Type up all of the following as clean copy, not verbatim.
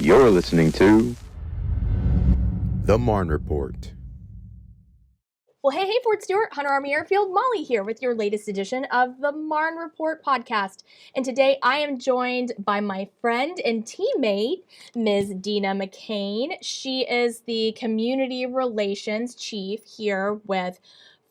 You're listening to The Marne Report. Well, hey, Fort Stewart, Hunter Army Airfield, Molly here with your latest edition of the Marne Report Podcast. And today I am joined by my friend and teammate, Ms. Dina McCain. She is the Community Relations Chief here with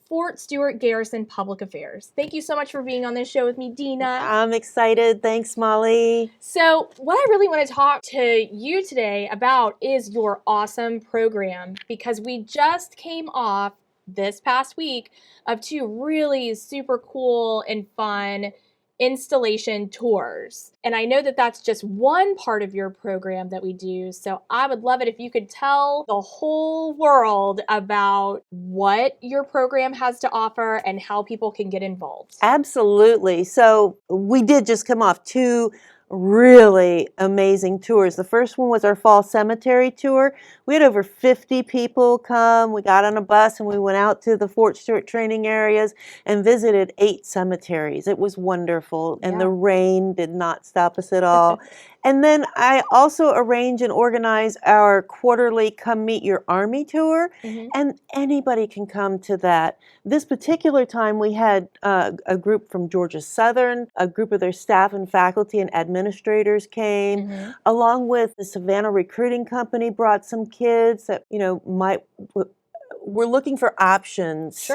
Fort Stewart Garrison Public Affairs. Thank you so much for being on this show with me, Dina. I'm excited. Thanks, Molly. So what I really want to talk to you today about is your awesome program, because we just came off this past week of two really super cool and fun installation tours. And I know that that's just one part of your program that we do. So I would love it if you could tell the whole world about what your program has to offer and how people can get involved. Absolutely. So we did just come off two really amazing tours. The first one was our fall cemetery tour. We had over 50 people come. We got on a bus and we went out to the Fort Stewart training areas and visited 8 cemeteries. It was wonderful, and the rain did not stop us at all. And then I also arrange and organize our quarterly Come Meet Your Army tour, and anybody can come to that. This particular time we had a group from Georgia Southern, a group of their staff and faculty and administrators came, along with the Savannah Recruiting Company brought some kids that, were looking for options,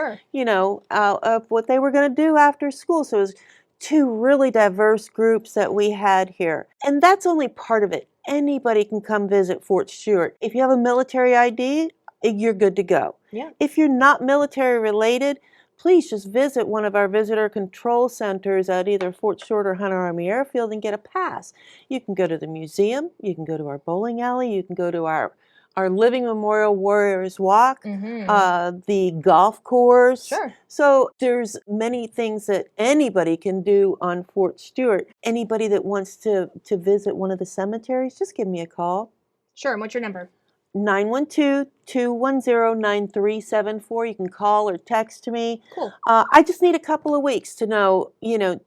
of what they were going to do after school. So it was 2 really diverse groups that we had here. And that's only part of it. Anybody can come visit Fort Stewart. If you have a military ID, you're good to go. Yeah. If you're not military related, please just visit one of our visitor control centers at either Fort Stewart or Hunter Army Airfield and get a pass. You can go to the museum, you can go to our bowling alley, you can go to our Living Memorial Warriors Walk, the golf course. Sure. So there's many things that anybody can do on Fort Stewart. Anybody that wants to visit one of the cemeteries, just give me a call. Sure. And what's your number? 912-210-9374. You can call or text me. Cool. I just need a couple of weeks to know,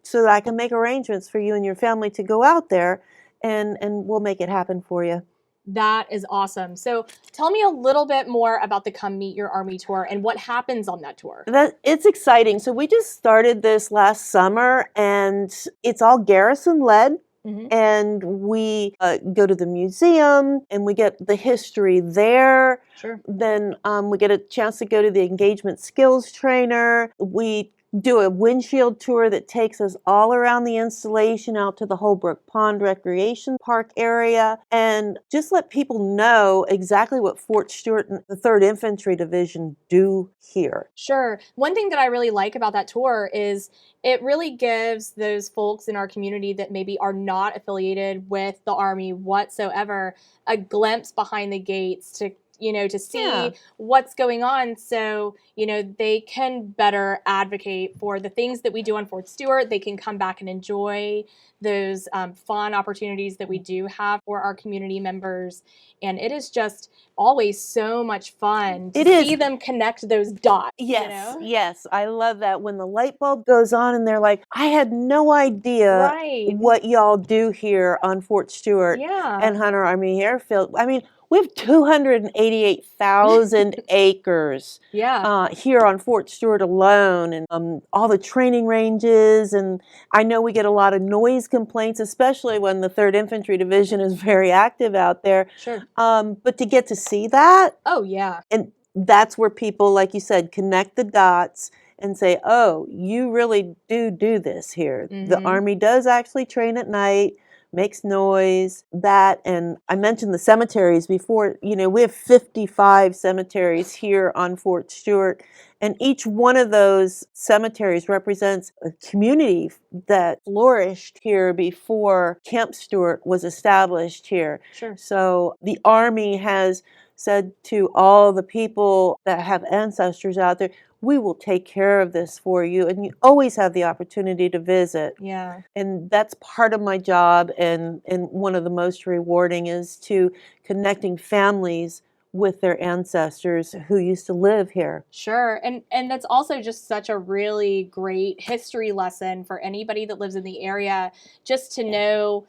so that I can make arrangements for you and your family to go out there, and we'll make it happen for you. That is awesome. So tell me a little bit more about the Come Meet Your Army tour and what happens on that tour. It's exciting. So we just started this last summer, and it's all Garrison led. And we go to the museum and we get the history there. Sure. Then we get a chance to go to the engagement skills trainer. We do a windshield tour that takes us all around the installation out to the Holbrook Pond Recreation Park area, and just let people know exactly what Fort Stewart and the 3rd Infantry Division do here. Sure. One thing that I really like about that tour is it really gives those folks in our community that maybe are not affiliated with the Army whatsoever a glimpse behind the gates to see what's going on, so, they can better advocate for the things that we do on Fort Stewart. They can come back and enjoy those fun opportunities that we do have for our community members. And it is just always so much fun to see them connect those dots. Yes, yes. I love that when the light bulb goes on and they're like, I had no idea what y'all do here on Fort Stewart and Hunter Army Airfield. I mean, we have 288,000 acres here on Fort Stewart alone, and all the training ranges. And I know we get a lot of noise complaints, especially when the 3rd Infantry Division is very active out there. Sure. But to get to see that. Oh, yeah. And that's where people, like you said, connect the dots and say, oh, you really do this here. The Army does actually train at night. Makes noise, and I mentioned the cemeteries before. We have 55 cemeteries here on Fort Stewart, and each one of those cemeteries represents a community that flourished here before Camp Stewart was established here. Sure. So the Army has said to all the people that have ancestors out there, we will take care of this for you. And you always have the opportunity to visit. Yeah. And that's part of my job. And one of the most rewarding is to connecting families with their ancestors who used to live here. Sure. And that's also just such a really great history lesson for anybody that lives in the area, just to know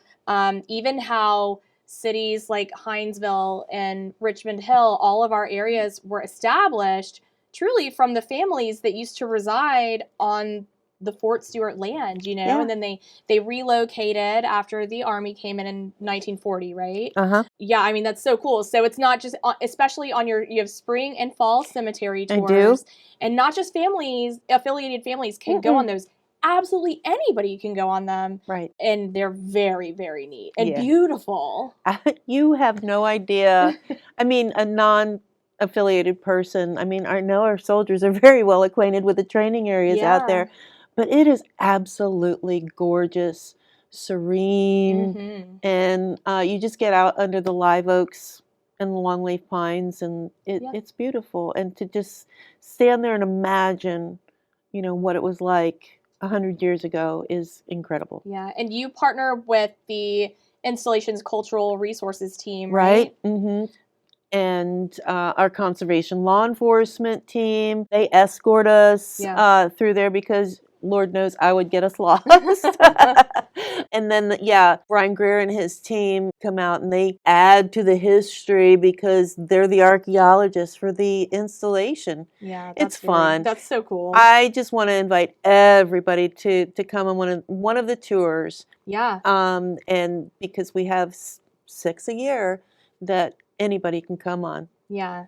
even how cities like Hinesville and Richmond Hill, all of our areas were established truly from the families that used to reside on the Fort Stewart land, Yeah. and then they relocated after the Army came in 1940, right? Uh-huh. Yeah, I mean, that's so cool. So it's not just, especially on you have spring and fall cemetery I tours. do. And not just families, affiliated families can go on those. Absolutely anybody can go on them. Right. And they're very, very neat and Yeah. beautiful. You have no idea. I mean, a non-affiliated person, I mean, I know our soldiers are very well acquainted with the training areas out there, but it is absolutely gorgeous, serene, and you just get out under the live oaks and the longleaf pines, and it's beautiful. And to just stand there and imagine, what it was like 100 years ago is incredible. Yeah, and you partner with the installation's cultural resources team, right? And our conservation law enforcement team, they escort us through there because Lord knows I would get us lost. And then, Brian Greer and his team come out and they add to the history because they're the archaeologists for the installation. Yeah, it's fun. That's so cool. I just want to invite everybody to come on one of the tours. Yeah. And because we have 6 a year that anybody can come on. Yeah.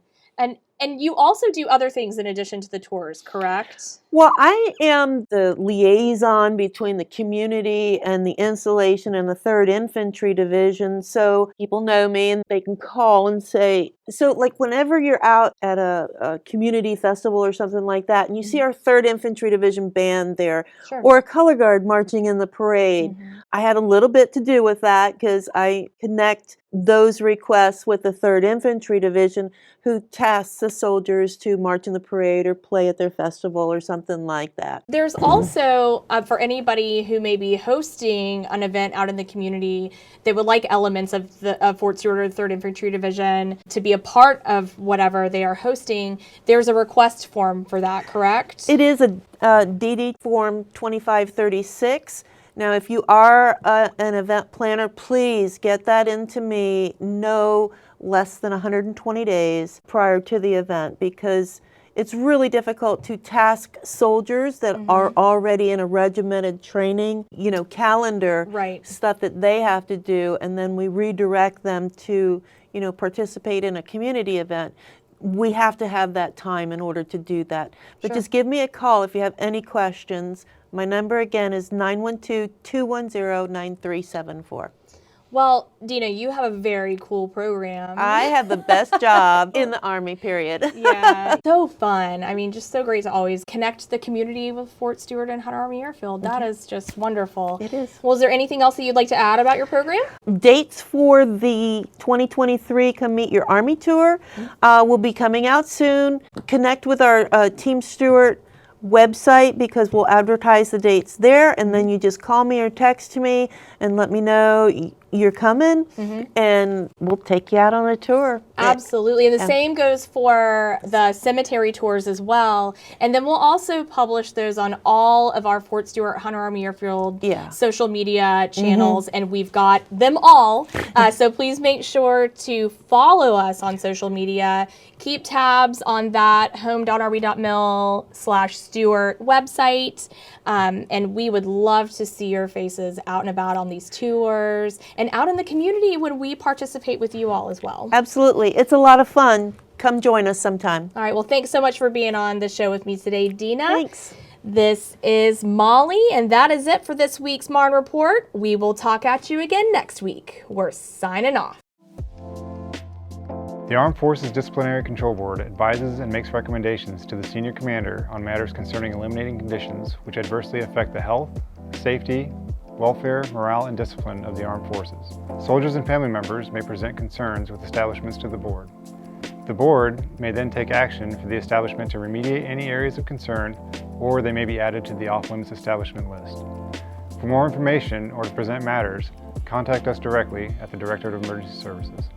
And you also do other things in addition to the tours, correct? Well, I am the liaison between the community and the installation and the 3rd Infantry Division. So people know me and they can call and say, so like whenever you're out at a community festival or something like that, and you see our 3rd Infantry Division band there, or a color guard marching in the parade, I had a little bit to do with that because I connect those requests with the 3rd Infantry Division, who tasks the soldiers to march in the parade or play at their festival or something like that. There's also, for anybody who may be hosting an event out in the community that would like elements of Fort Stewart or the 3rd Infantry Division to be a part of whatever they are hosting, there's a request form for that, correct? It is a DD Form 2536. Now, if you are an event planner, please get that into me no less than 120 days prior to the event, because it's really difficult to task soldiers that are already in a regimented training, calendar, stuff that they have to do, and then we redirect them to, participate in a community event. We have to have that time in order to do that. But just give me a call if you have any questions. My number again is 912-210-9374. Well, Dina, you have a very cool program. I have the best job in the Army, period. Yeah, so fun. I mean, just so great to always connect the community with Fort Stewart and Hunter Army Airfield. That is just wonderful. It is. Well, is there anything else that you'd like to add about your program? Dates for the 2023 Come Meet Your Army Tour will be coming out soon. Connect with our Team Stewart website because we'll advertise the dates there, and then you just call me or text me and let me know you're coming, and we'll take you out on a tour. Absolutely. And the same goes for the cemetery tours as well. And then we'll also publish those on all of our Fort Stewart Hunter Army Airfield social media channels, and we've got them all. So please make sure to follow us on social media. Keep tabs on that home.army.mil/Stewart website. And we would love to see your faces out and about on these tours and out in the community when we participate with you all as well. Absolutely. It's a lot of fun. Come join us sometime. All right. Well, thanks so much for being on the show with me today, Dina. Thanks. This is Molly, and that is it for this week's Marne Report. We will talk at you again next week. We're signing off. The Armed Forces Disciplinary Control Board advises and makes recommendations to the Senior Commander on matters concerning eliminating conditions which adversely affect the health, safety, welfare, morale, and discipline of the Armed Forces. Soldiers and family members may present concerns with establishments to the Board. The Board may then take action for the establishment to remediate any areas of concern, or they may be added to the off-limits establishment list. For more information or to present matters, contact us directly at the Directorate of Emergency Services.